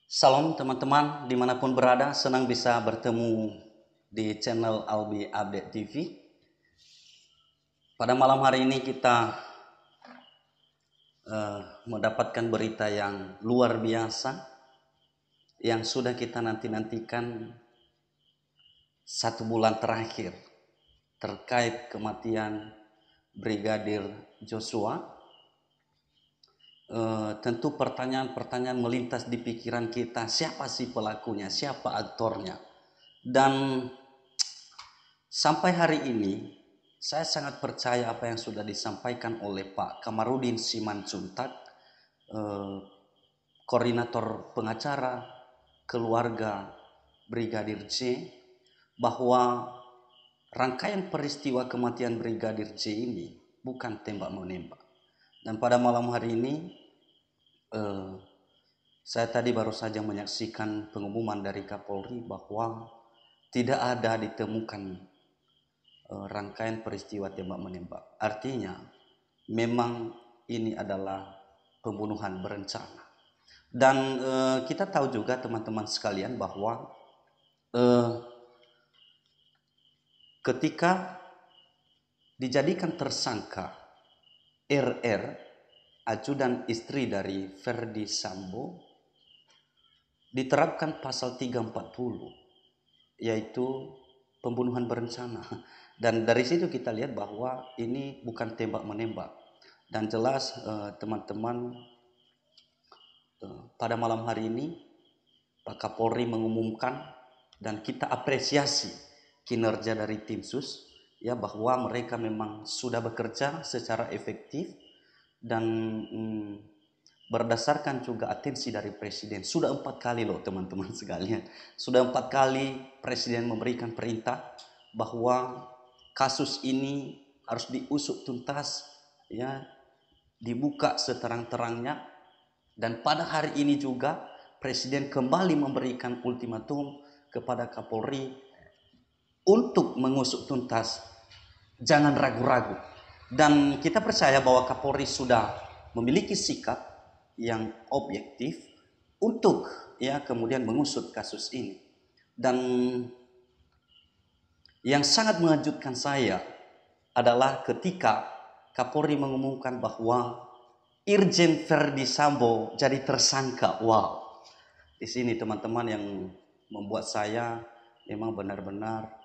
Salam teman-teman dimanapun berada, senang bisa bertemu di channel Albi Update TV. Pada malam hari ini kita mendapatkan berita yang luar biasa yang sudah kita nantikan 1 bulan terakhir terkait kematian Brigadir Joshua. Tentu pertanyaan-pertanyaan melintas di pikiran kita, siapa sih pelakunya, siapa aktornya. Dan sampai hari ini saya sangat percaya apa yang sudah disampaikan oleh Pak Kamarudin Simanjuntak, koordinator pengacara keluarga Brigadir J, bahwa rangkaian peristiwa kematian Brigadir J ini bukan tembak-menembak. Dan pada malam hari ini saya tadi baru saja menyaksikan pengumuman dari Kapolri bahwa tidak ada ditemukan rangkaian peristiwa tembak-menembak. Artinya memang ini adalah pembunuhan berencana. Dan kita tahu juga teman-teman sekalian bahwa ketika dijadikan tersangka RR, ajudan istri dari Ferdi Sambo, diterapkan pasal 340, yaitu pembunuhan berencana. Dan dari situ kita lihat bahwa ini bukan tembak-menembak. Dan jelas teman-teman, pada malam hari ini Pak Kapolri mengumumkan, dan kita apresiasi kinerja dari tim sus, ya, bahwa mereka memang sudah bekerja secara efektif dan berdasarkan juga atensi dari Presiden. Sudah 4 kali loh teman-teman sekalian, sudah 4 kali Presiden memberikan perintah bahwa kasus ini harus diusut tuntas, ya, dibuka seterang-terangnya. Dan pada hari ini juga Presiden kembali memberikan ultimatum kepada Kapolri untuk mengusut tuntas, jangan ragu-ragu. Dan kita percaya bahwa Kapolri sudah memiliki sikap yang objektif untuk, ya, kemudian mengusut kasus ini. Dan yang sangat mengejutkan saya adalah ketika Kapolri mengumumkan bahwa Irjen Ferdi Sambo jadi tersangka. Wow, di sini teman-teman yang membuat saya memang benar-benar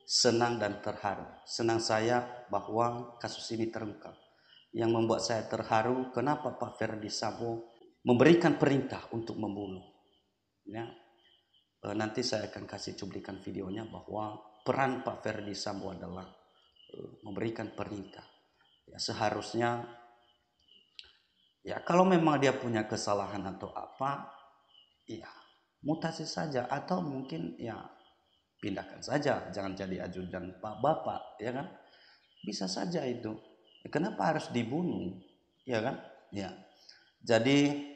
senang dan terharu. Senang saya bahwa kasus ini terungkap. Yang membuat saya terharu, kenapa Pak Ferdi Sambo memberikan perintah untuk membunuh, ya. Nanti saya akan kasih cuplikan videonya bahwa peran Pak Ferdi Sambo adalah memberikan perintah. Ya, seharusnya, ya, kalau memang dia punya kesalahan atau apa, ya mutasi saja, atau mungkin ya pindahkan saja, jangan jadi ajudan Pak Bapak, ya kan? Bisa saja itu. Kenapa harus dibunuh, ya kan? Ya. Jadi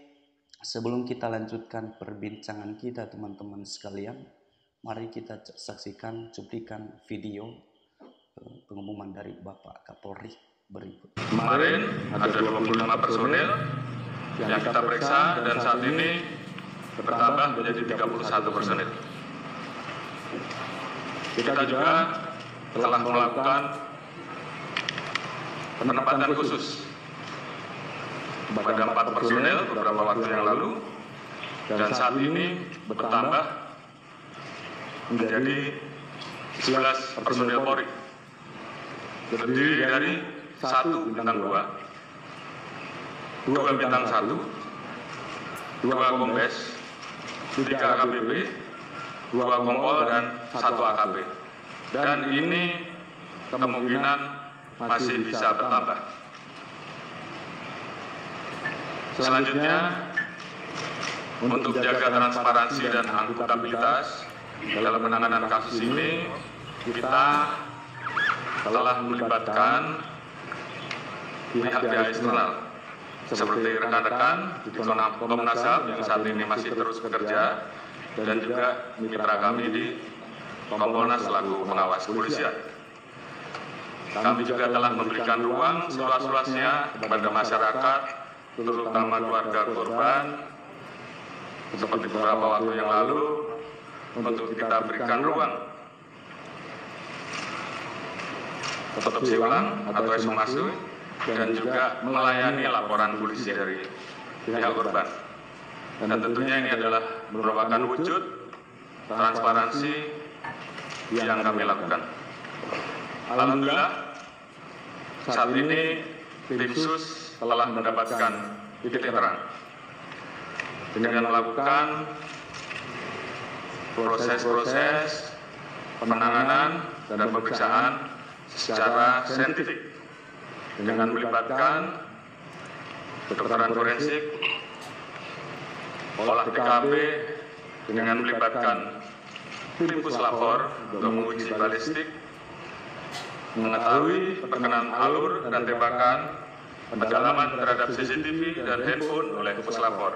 sebelum kita lanjutkan perbincangan kita teman-teman sekalian, mari kita saksikan cuplikan video pengumuman dari Bapak Kapolri berikut. Kemarin ada 25 personil yang kita periksa dan saat ini bertambah menjadi 31 personil. Kita juga telah melakukan penempatan khusus kepada 4 personil beberapa waktu yang lalu, dan saat ini bertambah menjadi 11 personil Polri, terdiri dari 1 bintang 2, 2 bintang 1, 2 kombes, 3 AKBP, 2 kompol, dan 1 AKP. Dan ini kemungkinan masih bisa bertambah. Selanjutnya, untuk jaga transparansi dan akuntabilitas dalam penanganan kasus ini, kita telah melibatkan pihak-pihak eksternal seperti rekan-rekan di Komnas HAM yang saat ini masih terus bekerja, dan juga mitra kami di Kompolnas selaku pengawas kepolisian. Kami juga telah memberikan ruang seluas-luasnya kepada masyarakat terutama keluarga korban, seperti beberapa waktu yang lalu, untuk kita berikan ruang otopsi ulang atau ekshumasi dan juga melayani laporan polisi dari pihak korban. Dan tentunya ini adalah merupakan wujud transparansi yang kami lakukan. Alhamdulillah, saat ini tim sus telah mendapatkan titik terang dengan melakukan proses-proses penanganan dan pemeriksaan secara saintifik dengan melibatkan kedokteran forensik, olah TKP, dengan melibatkan tim puslapor untuk menguji balistik, mengetahui perkenan alur dan tembakan, pendalaman terhadap CCTV dan handphone oleh puslapor,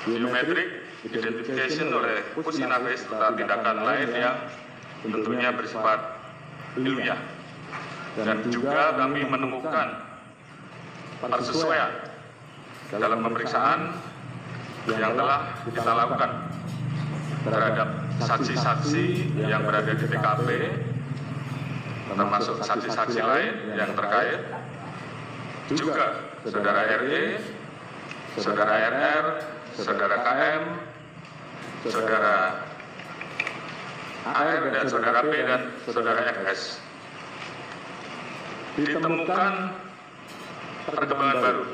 biometric identification oleh Pusinafis serta tindakan lain yang tentunya bersifat ilmiah. Dan juga kami menemukan persesuaian dalam pemeriksaan yang telah kita lakukan terhadap saksi-saksi yang berada di TKP, termasuk saksi-saksi lain yang terkait, juga saudara RE, saudara RR, saudara KM, saudara AR dan saudara P dan saudara FS. Ditemukan perkembangan baru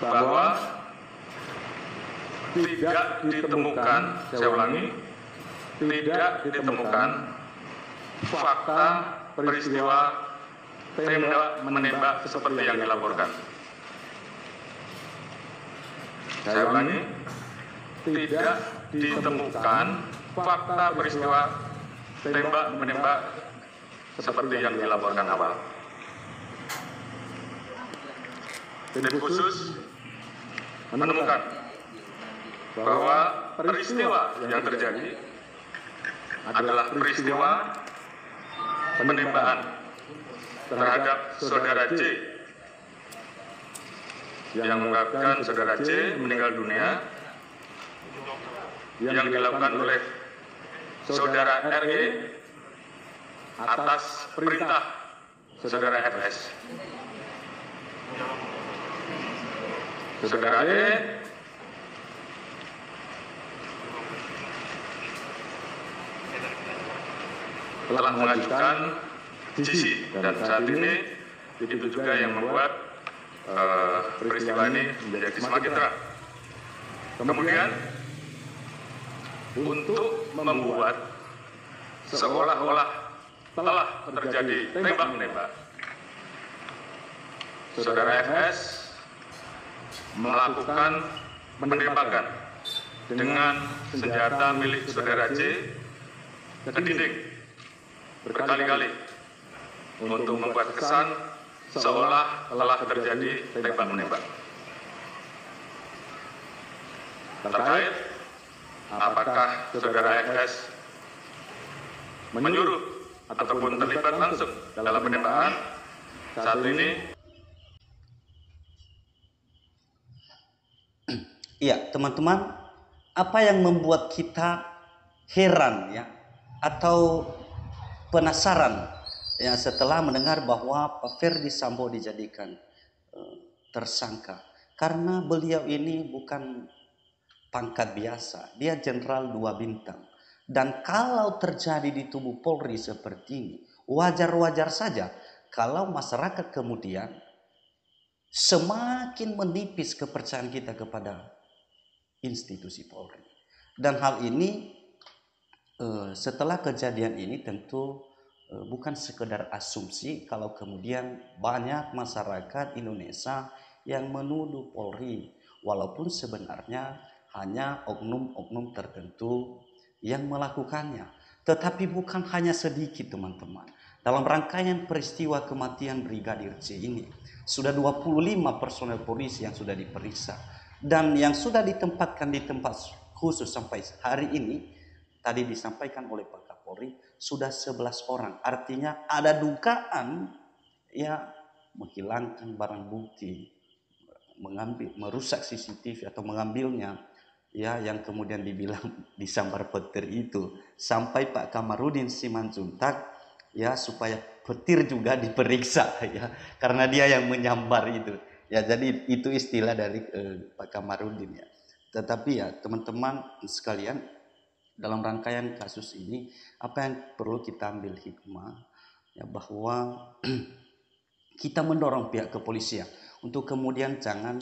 bahwa tidak ditemukan, saya ulangi, tidak ditemukan fakta peristiwa tembak menembak seperti yang dilaporkan. Saya ulangi, tidak ditemukan fakta peristiwa tembak menembak seperti yang dilaporkan awal. Tim khusus menemukan bahwa peristiwa yang terjadi adalah peristiwa penembakan terhadap saudara C yang mengakibatkan saudara C meninggal dunia yang dilakukan oleh saudara RE atas perintah saudara FS. Saudara E telah mengajukan GC dan saat ini itu juga yang membuat peristiwa ini menjadi semakin terang. Kemudian untuk membuat seolah-olah telah terjadi tembak-menembak, saudara FS melakukan penembakan dengan senjata milik saudara C ke dinding berkali-kali untuk membuat kesan seolah telah terjadi tembak-menembak. Terkait apakah saudara FS menyuruh ataupun terlibat langsung dalam penembakan, saat ini iya, teman-teman, apa yang membuat kita heran ya atau penasaran ya setelah mendengar bahwa Pak Ferdi Sambo dijadikan tersangka, karena beliau ini bukan pangkat biasa, dia jenderal 2 bintang. Dan kalau terjadi di tubuh Polri seperti ini, wajar-wajar saja kalau masyarakat kemudian semakin menipis kepercayaan kita kepada institusi Polri. Dan hal ini setelah kejadian ini tentu bukan sekedar asumsi kalau kemudian banyak masyarakat Indonesia yang menuduh Polri, walaupun sebenarnya hanya oknum-oknum tertentu yang melakukannya. Tetapi bukan hanya sedikit, teman-teman. Dalam rangkaian peristiwa kematian Brigadir C ini, sudah 25 personel polisi yang sudah diperiksa. Dan yang sudah ditempatkan di tempat khusus sampai hari ini, tadi disampaikan oleh Pak Kapolri, sudah 11 orang. Artinya ada dugaan ya menghilangkan barang bukti merusak CCTV atau mengambilnya, ya, yang kemudian dibilang disambar petir itu, sampai Pak Kamarudin Simanjuntak, ya, supaya petir juga diperiksa, ya, karena dia yang menyambar itu, ya. Jadi itu istilah dari Pak Kamarudin, ya. Tetapi ya teman-teman sekalian, dalam rangkaian kasus ini apa yang perlu kita ambil hikmah, ya, bahwa kita mendorong pihak kepolisian untuk kemudian jangan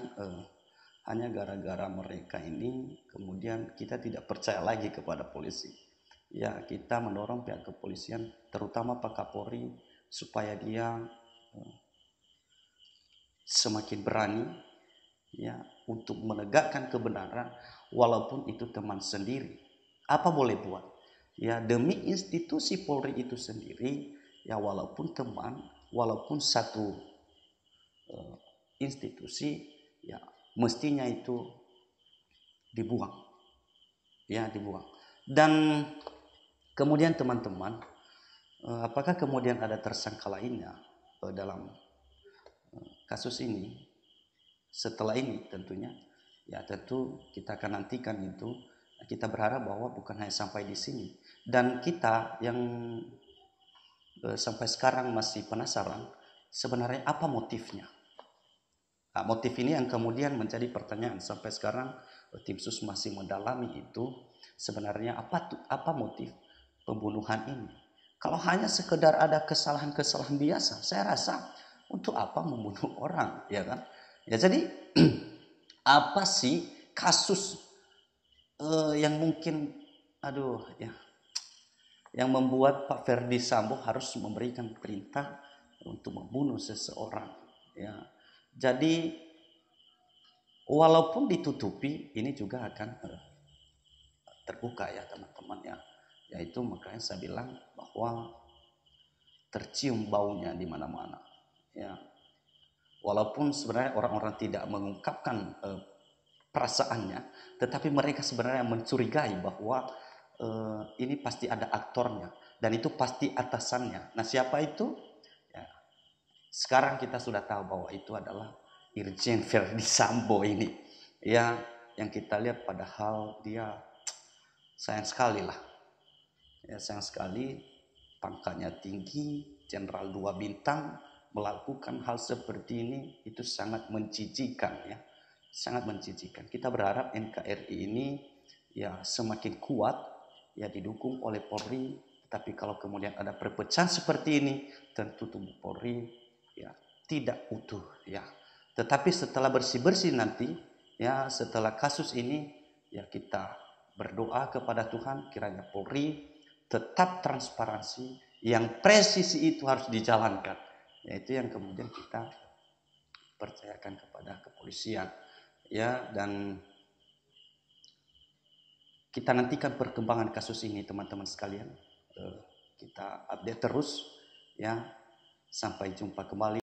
hanya gara-gara mereka ini kemudian kita tidak percaya lagi kepada polisi. Ya, kita mendorong pihak kepolisian, terutama Pak Kapolri, supaya dia semakin berani, ya, untuk menegakkan kebenaran walaupun itu teman sendiri. Apa boleh buat? Ya, demi institusi Polri itu sendiri, ya, walaupun teman, walaupun satu institusi, ya, mestinya itu dibuang, ya, dibuang. Dan kemudian teman-teman, apakah kemudian ada tersangka lainnya dalam kasus ini? Setelah ini tentunya, ya, tentu kita akan nantikan itu. Kita berharap bahwa bukan hanya sampai di sini, dan kita yang sampai sekarang masih penasaran sebenarnya apa motifnya. Nah, motif ini yang kemudian menjadi pertanyaan sampai sekarang. Tim sus masih mendalami itu sebenarnya apa motif pembunuhan ini. Kalau hanya sekedar ada kesalahan-kesalahan biasa, saya rasa untuk apa membunuh orang, ya kan? Ya, jadi apa sih kasus yang mungkin ya, yang membuat Pak Ferdi Sambo harus memberikan perintah untuk membunuh seseorang, ya. Jadi walaupun ditutupi, ini juga akan terbuka, ya teman-teman, ya. Yaitu makanya saya bilang bahwa tercium baunya di mana-mana, ya. Walaupun sebenarnya orang-orang tidak mengungkapkan perasaannya, tetapi mereka sebenarnya mencurigai bahwa ini pasti ada aktornya dan itu pasti atasannya. Nah, siapa itu? Ya, sekarang kita sudah tahu bahwa itu adalah Irjen Verdi Sambo ini, ya, yang kita lihat padahal dia sayang sekali lah, ya, sayang sekali, pangkatnya tinggi, Jenderal 2 bintang, melakukan hal seperti ini itu sangat menjijikan, ya, sangat menjijikan. Kita berharap NKRI ini, ya, semakin kuat, ya, didukung oleh Polri. Tapi kalau kemudian ada perpecahan seperti ini, tentu tubuh Polri, ya, tidak utuh, ya. Tetapi setelah bersih-bersih nanti, ya, setelah kasus ini, ya, kita berdoa kepada Tuhan kiranya Polri tetap transparansi, yang presisi itu harus dijalankan. Yaitu yang kemudian kita percayakan kepada kepolisian, ya. Dan kita nantikan perkembangan kasus ini teman-teman sekalian. Kita update terus, ya. Sampai jumpa kembali.